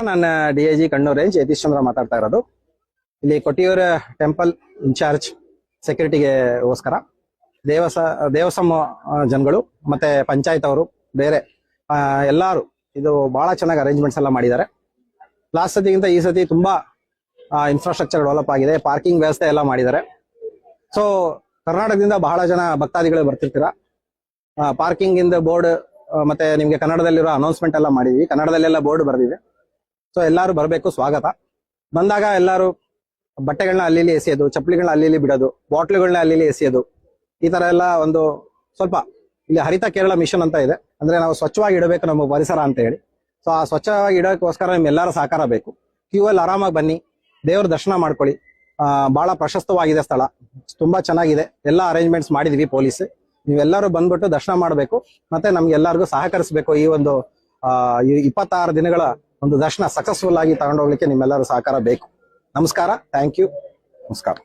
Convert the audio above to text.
ನಾನು DIG Kannur range Yathish ಚಂದ್ರ ಮಾತಾಡ್ತಾ ಇರೋದು. ಇಲ್ಲಿ ಕೊಟ್ಟಿಯೂರ್ ಟೆಂಪಲ್ ಇನ್ಚಾರ್ಜ್ ಸೆಕ್ಯೂರಿಟಿಗೆಗೋಸ್ಕರ ದೇವಸಂ ಜನಗಳು ಮತ್ತೆ ಪಂಚಾಯತ್ ಅವರು ಬೇರೆ ಎಲ್ಲಾರು ಇದು ಬಹಳ ಚೆನ್ನಾಗಿ ಅರೇಂಜ್ಮೆಂಟ್ಸ್ ಎಲ್ಲ ಮಾಡಿದ್ದಾರೆ. ಲಾಸ್ಟ್ ಸತಿಗಿಂತ ಈ ಸತಿ ತುಂಬಾ ಇನ್ಫ್ರಾಸ್ಟ್ರಕ್ಚರ್ ಡೆವಲಪ್ ಆಗಿದೆ, ಪಾರ್ಕಿಂಗ್ ವ್ಯವಸ್ಥೆ ಎಲ್ಲ ಮಾಡಿದ್ದಾರೆ. ಸೊ ಕರ್ನಾಟಕದಿಂದ ಬಹಳ ಜನ ಭಕ್ತಾದಿಗಳು ಬರ್ತಿರ್ತೀರಾ. ಪಾರ್ಕಿಂಗ್ ಇಂದ ಬೋರ್ಡ್ ಮತ್ತೆ ನಿಮ್ಗೆ ಕನ್ನಡದಲ್ಲಿರೋ ಅನೌನ್ಸ್ಮೆಂಟ್ ಎಲ್ಲ ಮಾಡಿದೀವಿ, ಕನ್ನಡದಲ್ಲೆಲ್ಲ ಬೋರ್ಡ್ ಬರ್ದಿದೆ. ಸೊ ಎಲ್ಲಾರು ಬರಬೇಕು, ಸ್ವಾಗತ. ಬಂದಾಗ ಎಲ್ಲಾರು ಬಟ್ಟೆಗಳನ್ನ ಅಲ್ಲಿ ಎಸೆಯೋದು, ಚಪ್ಪಲಿಗಳನ್ನ ಅಲ್ಲಿ ಬಿಡೋದು, ಬಾಟ್ಲುಗಳನ್ನ ಅಲ್ಲಿ ಎಸೆಯೋದು, ಈ ತರ ಎಲ್ಲ ಒಂದು ಸ್ವಲ್ಪ ಇಲ್ಲಿ ಹರಿತ ಕೇರಳ ಮಿಷನ್ ಅಂತ ಇದೆ. ಅಂದ್ರೆ ನಾವು ಸ್ವಚ್ಛವಾಗಿ ಇಡಬೇಕು ನಮ್ಮ ಪರಿಸರ ಅಂತ ಹೇಳಿ. ಸೊ ಆ ಸ್ವಚ್ಛವಾಗಿ ಇಡೋಕ್ಕೋಸ್ಕರ ನಿಮ್ಮೆಲ್ಲರ ಸಹಕಾರ ಬೇಕು. ಕ್ಯೂ ಅಲ್ಲಿ ಆರಾಮಾಗಿ ಬನ್ನಿ, ದೇವ್ರ ದರ್ಶನ ಮಾಡ್ಕೊಳ್ಳಿ. ಬಹಳ ಪ್ರಶಸ್ತವಾಗಿದೆ ಸ್ಥಳ, ತುಂಬಾ ಚೆನ್ನಾಗಿದೆ. ಎಲ್ಲ ಅರೇಂಜ್ಮೆಂಟ್ಸ್ ಮಾಡಿದೀವಿ ಪೊಲೀಸ್. ನೀವೆಲ್ಲರೂ ಬಂದ್ಬಿಟ್ಟು ದರ್ಶನ ಮಾಡಬೇಕು, ಮತ್ತೆ ನಮ್ಗೆಲ್ಲರಿಗೂ ಸಹಕರಿಸಬೇಕು. ಈ ಒಂದು 26 ದಿನಗಳ ಒಂದು ದರ್ಶನ ಸಕ್ಸಸ್ಫುಲ್ ಆಗಿ ತಗೊಂಡೋಗ್ಲಿಕ್ಕೆ ನಿಮ್ಮೆಲ್ಲರೂ ಸಹಕಾರ ಬೇಕು. ನಮಸ್ಕಾರ, ಥ್ಯಾಂಕ್ ಯು, ನಮಸ್ಕಾರ.